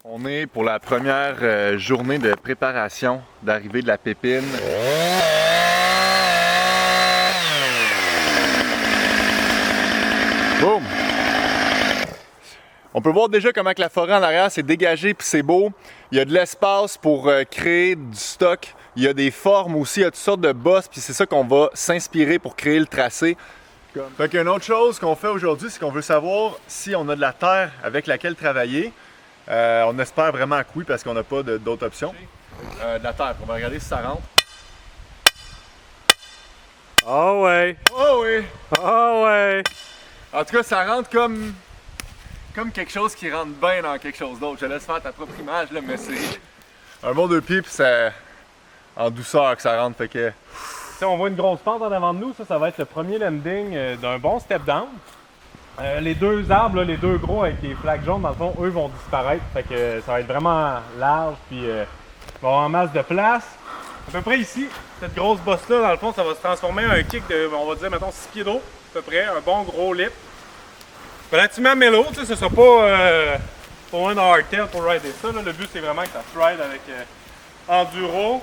On est pour la première journée de préparation d'arrivée de la pépine. Boum! On peut voir déjà comment que la forêt en arrière s'est dégagée puis c'est beau. Il y a de l'espace pour créer du stock. Il y a des formes aussi, il y a toutes sortes de bosses puis c'est ça qu'on va s'inspirer pour créer le tracé. Fait qu'une autre chose qu'on fait aujourd'hui, c'est qu'on veut savoir si on a de la terre avec laquelle travailler. On espère vraiment que oui parce qu'on n'a pas d'autres options. De la terre, on va regarder si ça rentre. Oh ouais! Oh oui! Oh ouais! En tout cas, ça rentre comme quelque chose qui rentre bien dans quelque chose d'autre. Je laisse faire ta propre image, là, mais c'est un bon 2 pieds, puis c'est en douceur que ça rentre. Fait que... T'sais, on voit une grosse pente en avant de nous, ça va être le premier landing d'un bon step down. Les deux arbres, là, les deux gros avec les flaques jaunes, dans le fond, eux vont disparaître. Fait que ça va être vraiment large, puis il va y avoir en masse de place. À peu près ici, cette grosse bosse-là, dans le fond, ça va se transformer en un kick de, on va dire, mettons, 6 pieds d'eau, à peu près, un bon gros lip. Relativement mellow, tu sais, ce sera pas loin d'un hardtail pour rider ça. Là. Le but, c'est vraiment que ça se ride avec enduro.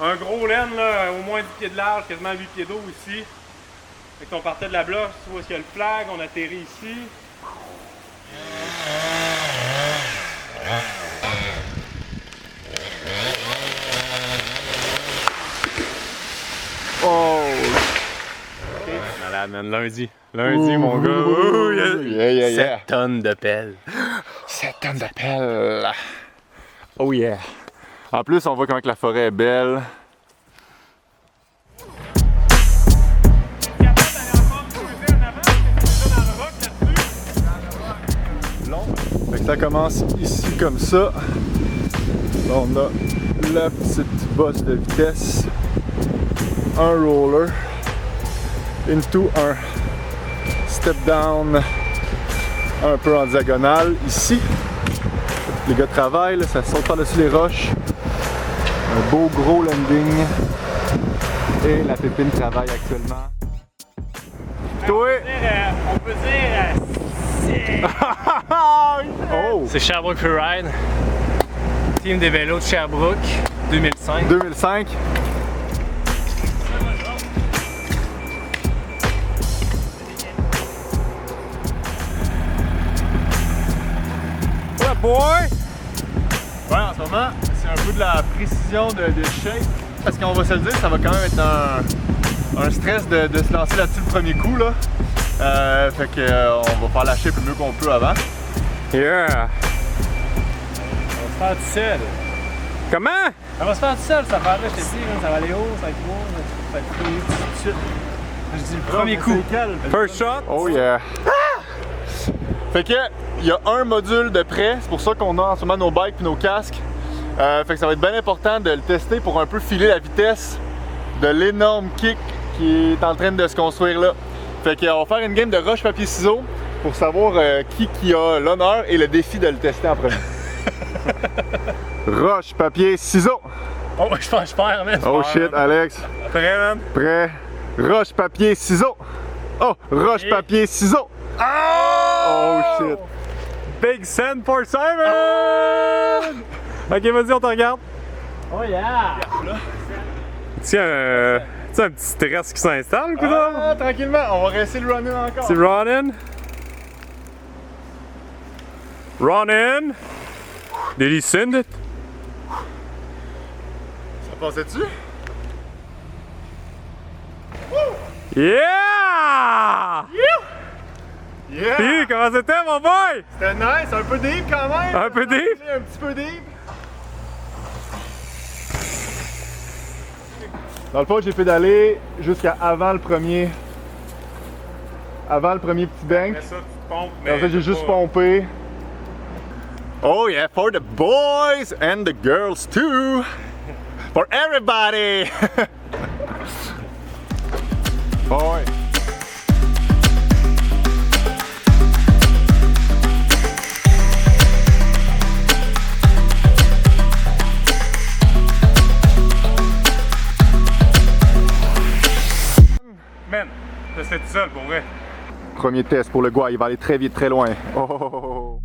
Un gros laine, là, au moins 10 pieds de large, quasiment 8 pieds d'eau ici. Fait qu'on partait de la bloche, tu vois, il y a le flag, on atterrit ici. Oh! Okay. Malade, man. Lundi, mon gars. Ouh, yeah. 7 tonnes de pelle. 7 tonnes de pelle! Oh yeah! En plus, on voit comment que la forêt est belle. Fait que ça commence ici comme ça. Là, on a la petite bosse de vitesse, un roller, into un step down un peu en diagonale ici. Les gars travaillent, là, ça saute par-dessus les roches. Un beau gros landing. Et la pépine travaille actuellement. Toi! On peut dire Oh! c'est Sherbrooke Freeride. Team des vélos de Sherbrooke 2005. 2005. What boy? Ouais, en ce moment, c'est un peu de la précision de shape. Parce qu'on va se le dire, ça va quand même être un stress de se lancer là-dessus le premier coup. Là. Fait que on va faire la shape le mieux qu'on peut avant. Yeah! On va se faire tout seul. Comment? Ça va se faire tout seul, cette affaire-là, je te dis, ça va aller haut, ça va être beau, ça va être tout de suite. Je dis le premier coup. First shot? Oh yeah! Fait que, il y a un module de prêt, c'est pour ça qu'on a en ce moment nos bikes et nos casques. Fait que ça va être bien important de le tester pour un peu filer la vitesse de l'énorme kick qui est en train de se construire là. Fait qu'on va faire une game de roche, papier, ciseaux pour savoir qui a l'honneur et le défi de le tester en premier. Roche, papier, ciseaux! Oh, je pense que je perds, man. Oh shit, Alex! Prêt, man? Prêt? Roche, papier, ciseaux! Oh! Roche, papier, ciseaux! Oh shit! Big send for Simon! Ok, vas-y, on te regarde. Oh yeah! Tiens, un petit stress qui s'installe, Ah, tranquillement, on va rester le run-in encore. C'est run-in. Run-in. Did he send it? Ça passait dessus? Yeah! Yeah! Puis, comment c'était, mon boy? C'était nice, un peu deep quand même. Un peu deep? Un petit peu deep. Dans le fond, j'ai pédalé jusqu'à avant le premier petit bank. Après ça, tu pompes, En fait, j'ai juste pompé. Oh yeah, for the boys and the girls too. For everybody. Boy. Man, ça c'est tout seul pour vrai. Premier test pour le gars, il va aller très vite, très loin. Oh.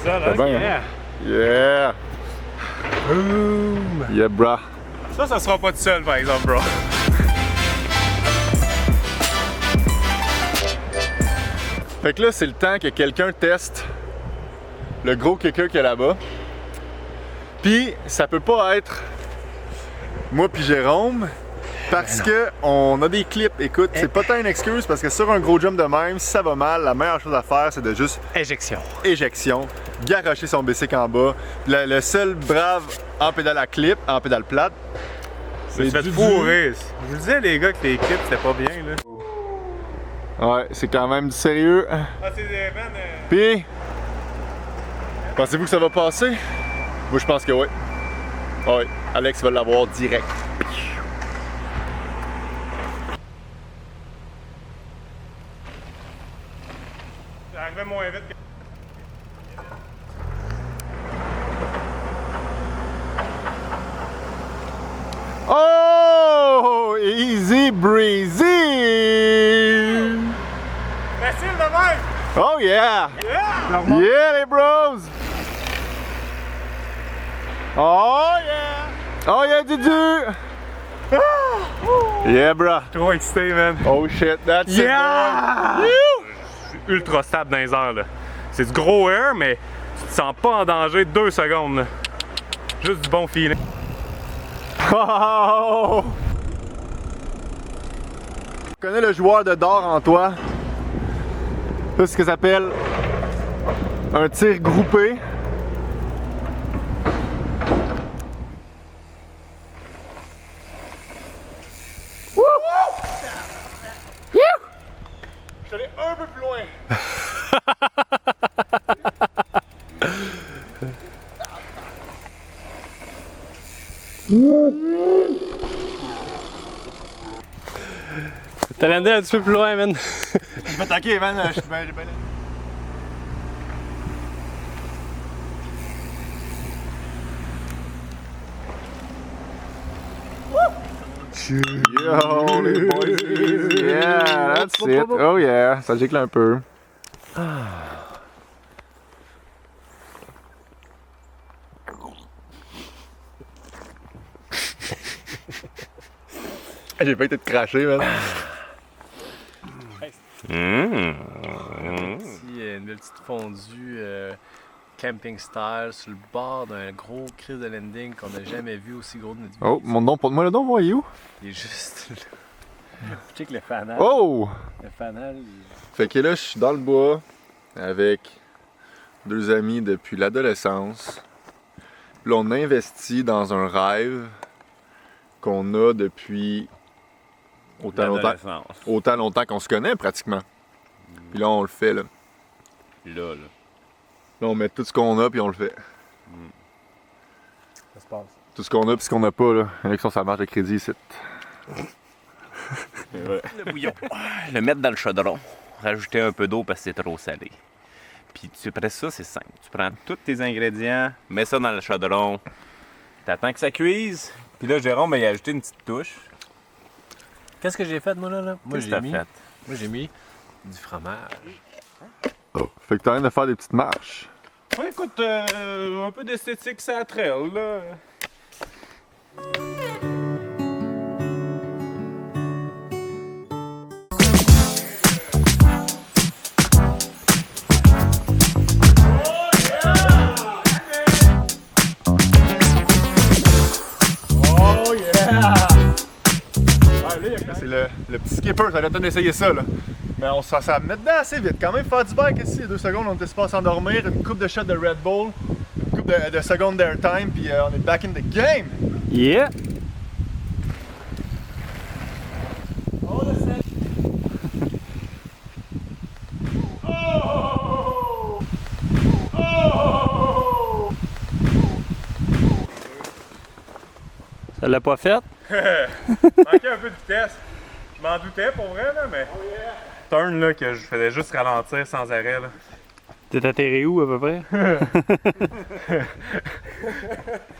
sol, C'est bien, hein? Yeah! Boom! Yeah, brah! Ça sera pas tout seul, par exemple, bro. Fait que là, c'est le temps que quelqu'un teste le gros kicker qu'il y a là-bas. Puis, ça peut pas être moi puis Jérôme, parce que on a des clips. Écoute, c'est pas tant une excuse, parce que sur un gros jump de même, si ça va mal, la meilleure chose à faire, c'est de juste éjection, garrocher son bicycle en bas. Le seul brave en pédale à clip, en pédale plate, C'est fait fourrer. Je vous disais, les gars, que les clips, c'était pas bien, là. Ouais, c'est quand même du sérieux. Ah, c'est des vannes. Puis, pensez-vous que ça va passer? Moi, je pense que oui. Ah oui, Alex va l'avoir direct. J'arrivais moins vite que... Oh! Easy breezy! Facile de même! Oh yeah! Yeah! Yeah les bros! Oh yeah! Oh yeah Dudu! Yeah bro! Trop excité, man. Oh shit, that's Yeah! it! Je suis ultra stable dans les airs, là. C'est du gros air, mais tu te sens pas en danger 2 secondes, là. Juste du bon feeling. Oh! Tu connais le joueur de dard en toi? C'est ce que ça s'appelle un tir groupé. Je suis allé un peu plus loin. T'as landé un petit peu plus loin, man. Je vais t'attaquer, man. Je suis bien. Yo, les boys. Yeah, that's it. Oh yeah, ça gicle un peu. J'ai pas été te cracher, man. Une belle petite fondue camping style sur le bord d'un gros crise de landing qu'on n'a jamais vu aussi gros de notre vie. Oh, mon nom, porte-moi le nom, voyez-où? Il est juste là. Check le fanal. Oh! Le fanal, Fait que là, je suis dans le bois avec 2 amis depuis l'adolescence. Puis là, on investit dans un rêve qu'on a depuis autant longtemps qu'on se connaît pratiquement. Puis là, on le fait, là. Là. Là, on met tout ce qu'on a, puis on le fait. Ça se passe. Tout ce qu'on a, puis ce qu'on n'a pas, là. Élection, ça marche de crédit, ici. Le bouillon. Le mettre dans le chaudron. Rajouter un peu d'eau parce que c'est trop salé. Puis après ça, c'est simple. Tu prends tous tes ingrédients, mets ça dans le chaudron, t'attends que ça cuise. Puis là, Jérôme, il a ajouté une petite touche. Qu'est-ce que j'ai fait, moi, là? Moi, j'ai mis du fromage. Oh. Fait que t'as rien de faire des petites marches. Ouais, écoute, un peu d'esthétique, ça traîne, là. C'est le petit skipper, ça aurait le temps d'essayer ça, là. Mais ça va me mettre dedans assez vite. Quand même, faire du bike ici, il y a 2 secondes, on était supposé s'endormir, une coupe de shots de Red Bull, une coupe de secondes d'airtime, puis on est back in the game! Yeah! Ça l'a pas fait? Manquait un peu de vitesse. Je m'en doutais pour vrai, là, mais. Turn, là, que je faisais juste ralentir sans arrêt, là. T'es atterri où à peu près?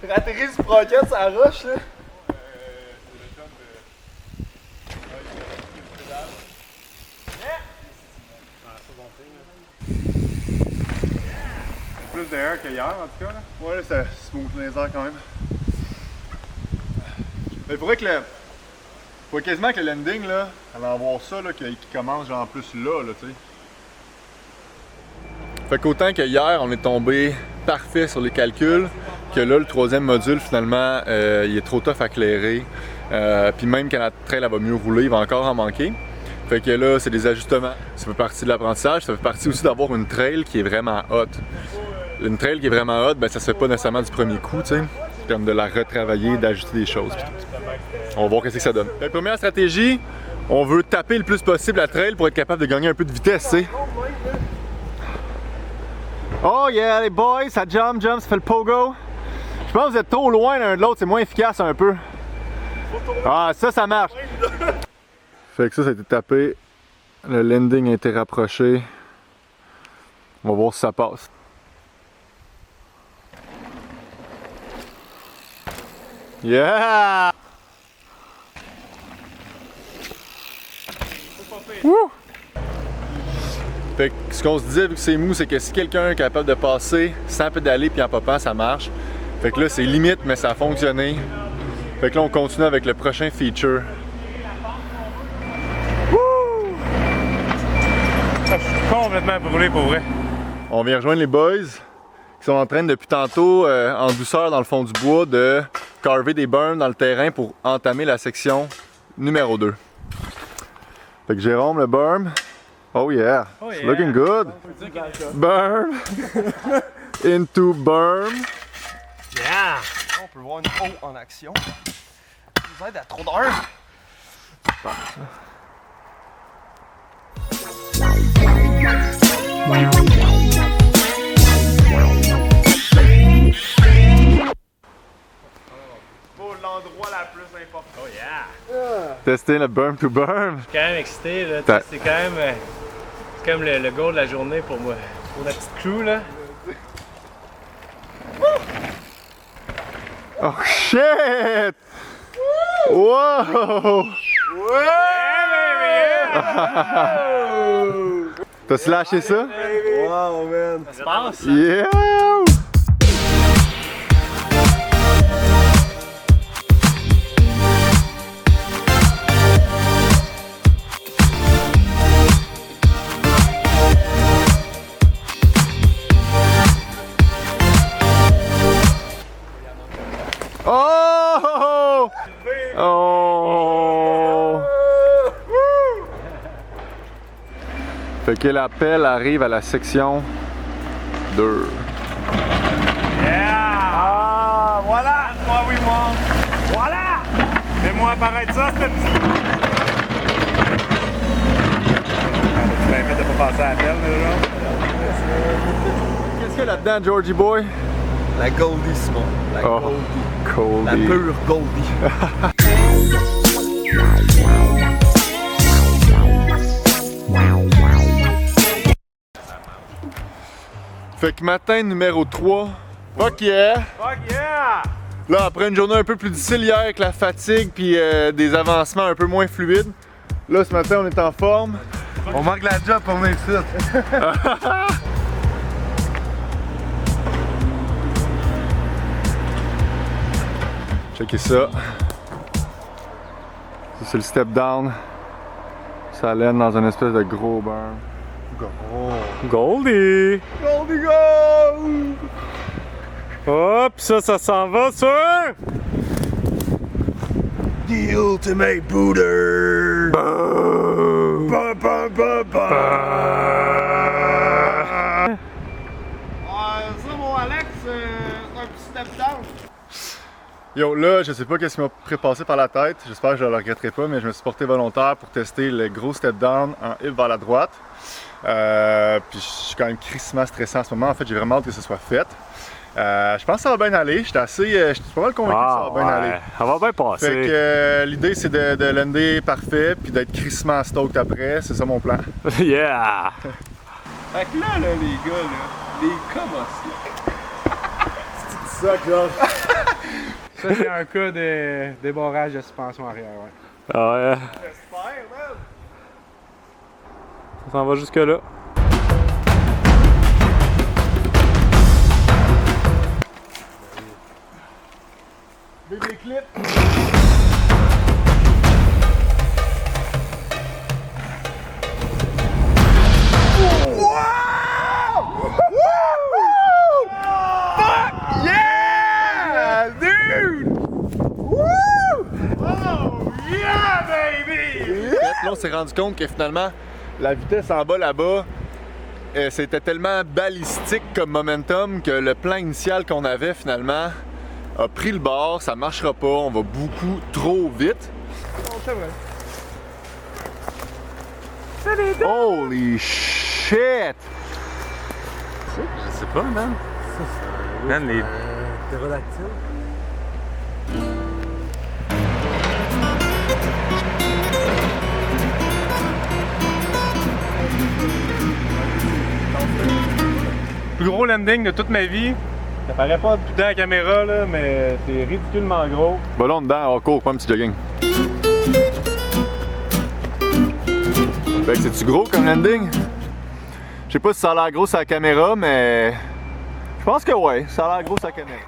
Atterrir sur roquette, ça roche, là! plus de air que hier en tout cas. Là. Ouais, là, ça smooth les airs quand même. Mais il faudrait que faudrait quasiment que le landing, là, allait avoir ça, là, qui commence genre plus là, tu sais. Fait qu'autant que hier, on est tombé parfait sur les calculs, que là, le troisième module, finalement, il est trop tough à éclairer. Puis même quand la trail elle va mieux rouler, il va encore en manquer. Fait que là, c'est des ajustements. Ça fait partie de l'apprentissage, ça fait partie aussi d'avoir une trail qui est vraiment hot. Une trail qui est vraiment hot, ben ça se fait pas nécessairement du premier coup, tu sais. C'est comme de la retravailler, d'ajuster des choses. Pis tout. On va voir qu'est-ce que ça donne. La première stratégie, on veut taper le plus possible la trail pour être capable de gagner un peu de vitesse, tu sais. Oh yeah, les boys, ça jump, ça fait le pogo. Je pense que vous êtes trop loin l'un de l'autre, c'est moins efficace un peu. Ah, ça marche. Fait que ça a été tapé. Le landing a été rapproché. On va voir si ça passe. Yeah! Wouh! Fait que ce qu'on se disait vu que c'est mou, c'est que si quelqu'un est capable de passer sans pédaler puis en popant, ça marche. Fait que là, c'est limite, mais ça a fonctionné. Fait que là, on continue avec le prochain feature. Wouh! Je suis complètement brûlé pour vrai. On vient rejoindre les boys qui sont en train depuis tantôt, en douceur dans le fond du bois, de carver des berms dans le terrain pour entamer la section numéro 2. Fait que Jérôme, le berm. Oh yeah, it's looking good. Berm. Into berm. Yeah! On peut voir une eau en action. Ça nous aide à trop d'heures. Pour l'endroit la plus importante. Oh yeah! Tester le berm to berm. Je suis quand même excité, là. Tu sais, c'est quand même. C'est comme le goal de la journée pour moi. Pour la petite crew, là. Oh shit! Wow! T'as-tu lâché ça? Wow, man. Ça se passe? Yeah! Oh! Oh! Fait que l'appel arrive à la section 2. Ah, voilà! Moi, oui, moi! Voilà! Fais-moi apparaître ça, ce petit. Tu m'as fait de pas passer à la pelle, déjà. Qu'est-ce qu'il y a là-dedans, Georgie Boy? La Goldie, Simon. La Oh, Goldie. La Goldie. pure Goldie. Fait que matin numéro 3. Fuck yeah! Fuck yeah! Là, après une journée un peu plus difficile hier avec la fatigue puis des avancements un peu moins fluides, là, ce matin, on est en forme. On manque la job pour venir ici. Checkez ça. Ça, c'est le step down. Ça l'aide dans une espèce de gros burn. Goldie! Goldie go! Hop, ça s'en va sur... The ultimate booter! Ba, ba, ba, ba. Ça, mon Alex, c'est un petit step down. Yo, là, je sais pas qu'est-ce qui m'a prépassé par la tête. J'espère que je le regretterai pas, mais je me suis porté volontaire pour tester le gros step down en hip vers la droite. Puis je suis quand même crissement stressé en ce moment. En fait, j'ai vraiment hâte que ce soit fait. Je pense que ça va bien aller. J'étais pas mal convaincu que ça va bien aller. Ça va bien passer. Fait que l'idée c'est de lander parfait puis d'être crissement stoked après. C'est ça mon plan. Yeah! Fait que là, les gars, là, les commotions. C'est ça, George. Ça, c'est un cas de débarrage de suspension arrière, ouais. Ah ouais. J'espère, man. Ça s'en va jusque là. rendu compte que finalement, la vitesse en bas là-bas, c'était tellement balistique comme momentum que le plan initial qu'on avait finalement a pris le bord, ça marchera pas, on va beaucoup trop vite. Holy shit! Je sais pas, man. Man, les... Ptérodactyle. Plus gros landing de toute ma vie. Ça paraît pas tout dans la caméra, là, mais c'est ridiculement gros. Ballon dedans, on court, pas un petit jogging. Fait que c'est-tu gros comme landing? Je sais pas si ça a l'air gros sur la caméra, mais je pense que ouais, ça a l'air gros sur la caméra.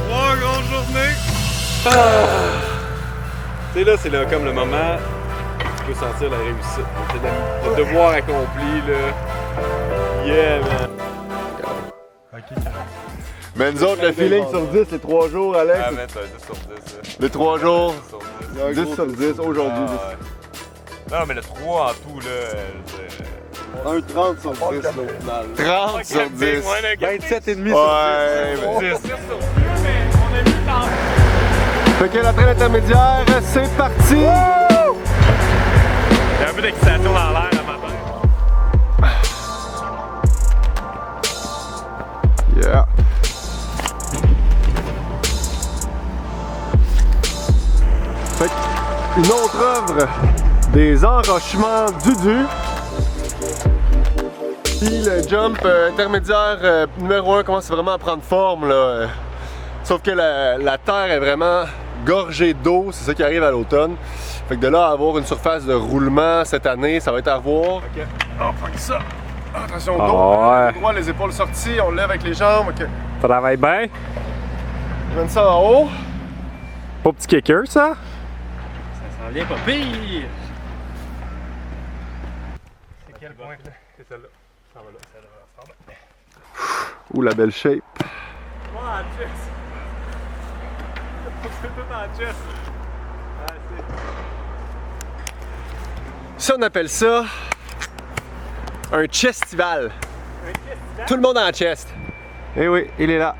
Trois grosses journées! Tu sais, là, c'est comme le moment où tu peux sentir la réussite. C'est le devoir accompli, là. Yeah, man. Mais nous autres, le feeling sur 10, les 3 jours, Alex. Ah, man, c'est un 10 sur 10. Les 3 jours, 10 sur 10. 10 sur 10 aujourd'hui. Non, mais le 3 en tout, là. Un 30 sur 10 au final. 30 sur 10. 27,5 Ouais, sur 10. mais... 6 sur 10, mais on a vu tantôt. Fait que la traîne intermédiaire, c'est parti! Il y a un peu d'excitation dans l'air à matin. Yeah. Fait que une autre œuvre des enrochements du. Puis le jump intermédiaire numéro 1 commence vraiment à prendre forme là. Sauf que la terre est vraiment gorgée d'eau, c'est ça qui arrive à l'automne. Fait que de là à avoir une surface de roulement cette année, ça va être à revoir. Ok, on fait ça. Attention au dos, ouais. droit, les épaules sorties, on lève avec les jambes. Ok. Travaille bien. Je mets ça en haut. Pas petit kicker, ça? Ça s'en vient pas pire! C'est quel point? C'est celle-là. Ça va là. Ça va là. Ouh, la belle shape. Ouais, en chest. C'est tout en chest. Ça, on appelle ça un chestival. Tout le monde en chest. Eh oui, il est là.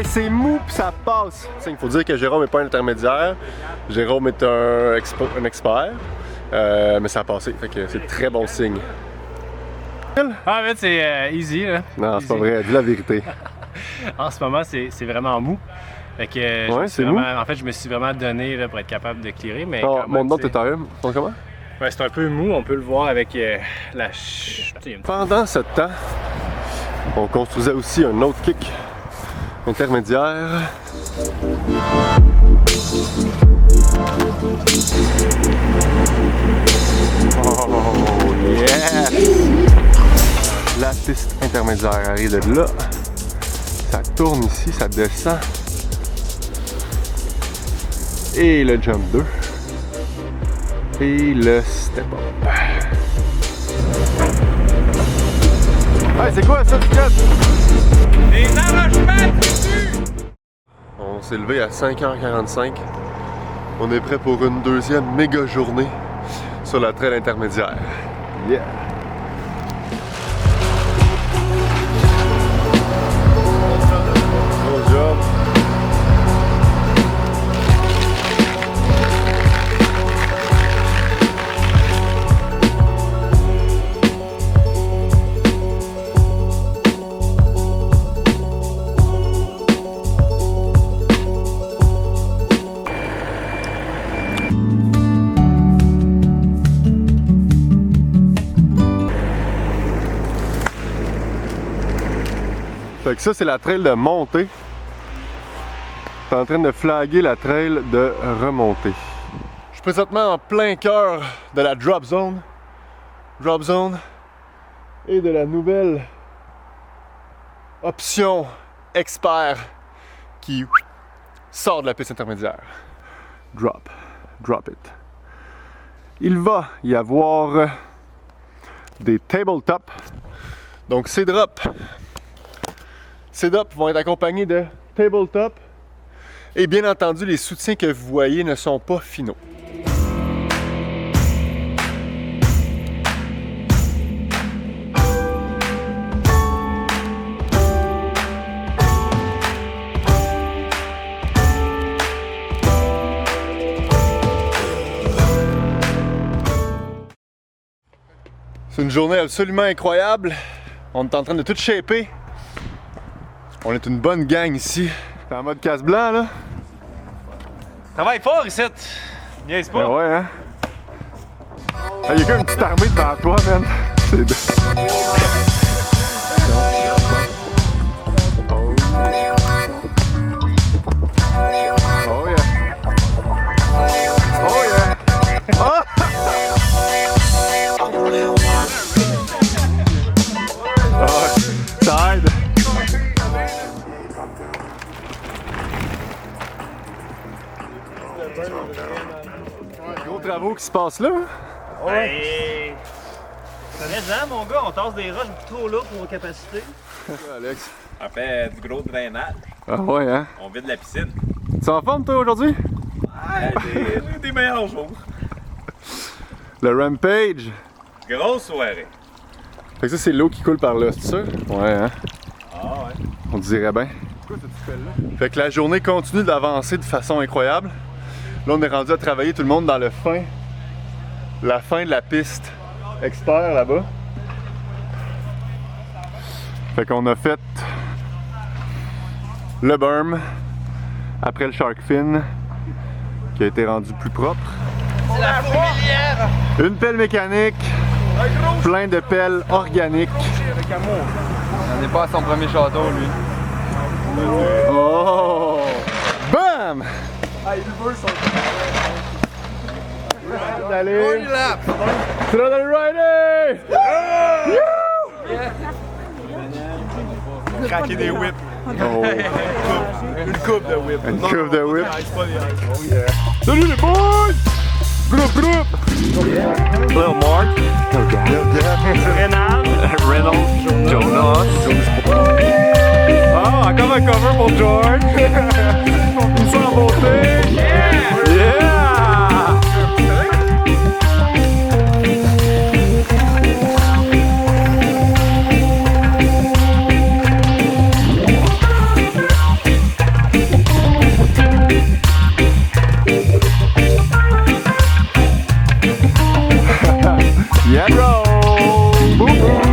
C'est mou pis ça passe. Il faut dire que Jérôme n'est pas un intermédiaire. Jérôme est un expert. Mais ça a passé. Fait que c'est très bon signe. Ah, en fait, c'est easy, là. Non, c'est pas vrai. Dis la vérité. En ce moment, c'est vraiment mou. Fait que Ouais, c'est mou. en fait, je me suis vraiment donné là, pour être capable de clearer. Mais Oh, quand mon même, nom tu sais, est un. Comment? ouais, c'est un peu mou, on peut le voir avec la Pendant ce temps, on construisait aussi un autre kick intermédiaire. Oh yes! La piste intermédiaire arrive de là. Ça tourne ici, ça descend. Et le jump 2. Et le step up. Hey, c'est quoi ça, Ticette? Les arrangements dessus! On s'est levé à 5h45. On est prêt pour une deuxième méga journée sur la traîne intermédiaire. Yeah! Bon job! Fait que ça, c'est la trail de montée. T'es en train de flaguer la trail de remontée. Je suis présentement en plein cœur de la drop zone. Drop zone. Et de la nouvelle option expert qui sort de la piste intermédiaire. Drop. Drop it. Il va y avoir des tabletop. Donc ces drops vont être accompagnés de tabletop. Et bien entendu, les soutiens que vous voyez ne sont pas finaux. C'est une journée absolument incroyable. On est en train de tout shaper. On est une bonne gang ici. T'es en mode casse blanc là? Travaille fort ici! Niaise pas! Ben ouais, hein? Il y a comme une petite armée devant toi, man. C'est Oh yeah! Oh yeah! Oh! Ça aide! Gros travaux qui se passent là. Ouais! Mais hein, mon gars, on tasse des roches beaucoup trop lourdes pour vos capacités. Alex. On fait du gros drainage. Ah ouais, hein? On vide la piscine. Tu es en forme toi aujourd'hui? J'ai des meilleurs jours. Le Rampage. Grosse soirée. Fait que ça, c'est l'eau qui coule par là, c'est ça? Ouais, hein? Ah ouais. On dirait bien. Quoi cette pelle-là? Fait que la journée continue d'avancer de façon incroyable. Là, on est rendu à travailler tout le monde dans la fin de la piste expert là-bas. Fait qu'on a fait le berm après le shark fin qui a été rendu plus propre. C'est la fourmilière! Une pelle mécanique, plein de pelles organiques. On n'est pas à son premier château, lui. Oh! Bam! Ah, il veut son... Allez! lap! C'est là dans le rider! Craquer des whips. Oh! Une coupe de whip. Une coupe de whip. Ice, pas des ice. Salut les boys! Groupe! Little Mark. Reynolds. Jonas. Ah, encore un cover pour George! Tout ça en beauté! Yeah! Yeah, bro! Boom, boom.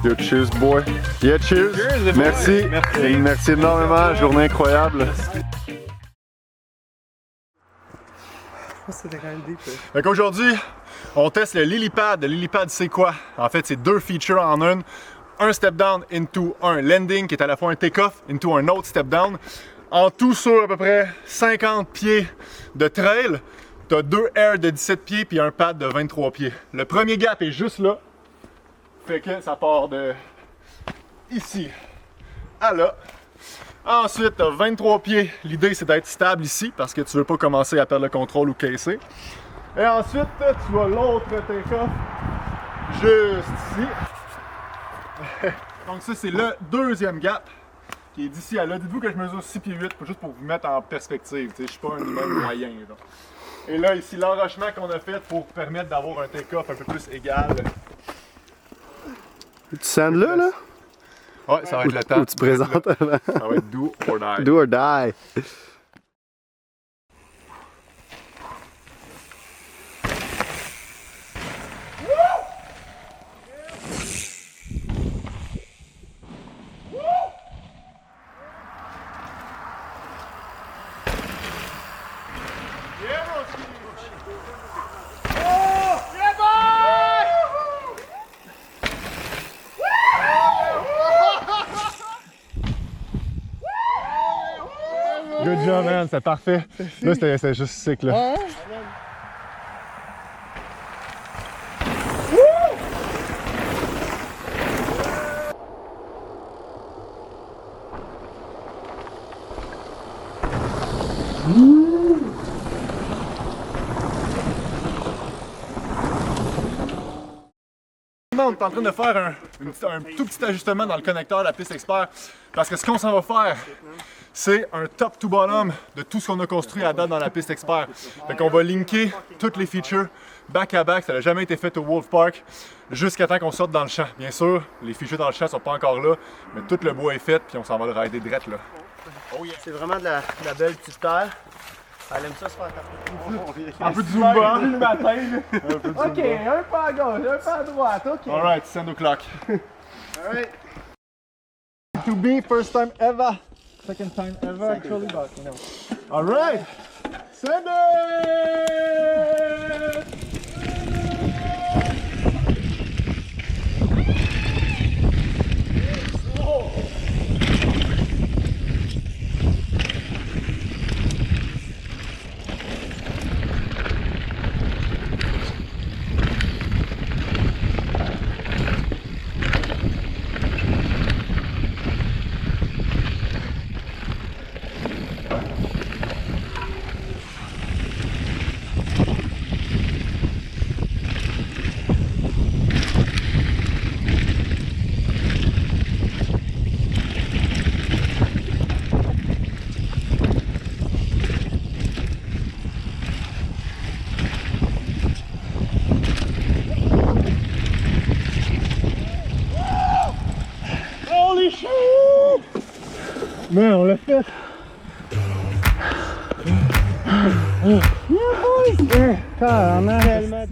Yo, cheers, boy. Yeah, cheers. Cheers, merci. Merci. Merci énormément. Journée incroyable. Fait qu'aujourd'hui, on teste le Lily Pad. Le Lily Pad, c'est quoi? En fait, c'est deux features en une. Un step down into un landing qui est à la fois un take-off into un autre step down. En tout sur à peu près 50 pieds de trail. T'as deux airs de 17 pieds puis un pad de 23 pieds. Le premier gap est juste là. Fait que ça part de ici à là. Ensuite, tu as 23 pieds. L'idée, c'est d'être stable ici parce que tu veux pas commencer à perdre le contrôle ou casser. Et ensuite, tu as l'autre take-off juste ici. Donc ça, c'est le deuxième gap. qui est d'ici à là. Dites-vous que je mesure 6 pieds 8, juste pour vous mettre en perspective. Je suis pas un humain moyen. Là. Et là, ici, l'enrochement qu'on a fait pour permettre d'avoir un take-off un peu plus égal. Tu sens là? Ouais, ça va être le temps. Ou tu présentes avant? Ça va être do or die. Do or die. Good job, man, c'est parfait. Là, c'était juste sick, là. On est en train de faire un tout petit ajustement dans le connecteur de la piste expert parce que ce qu'on s'en va faire, c'est un top to bottom de tout ce qu'on a construit à date dans la piste expert. Fait qu'on va linker toutes les features back à back, ça n'a jamais été fait au Wolf Park, jusqu'à temps qu'on sorte dans le champ. Bien sûr, les features dans le champ sont pas encore là, mais tout le bois est fait, puis on s'en va le rider direct là. Oh yeah. C'est vraiment de la belle petite terre. Elle aime ça se faire taper. Un peu de Zumba. Le matin, Ok, un pas à gauche, un pas à droite, ok. Alright, send o'clock. Alright. To be first time ever. Second time ever actually, but you know. Alright! Send it! Mais on l'a fait! Yeah, boy! Yeah, tellement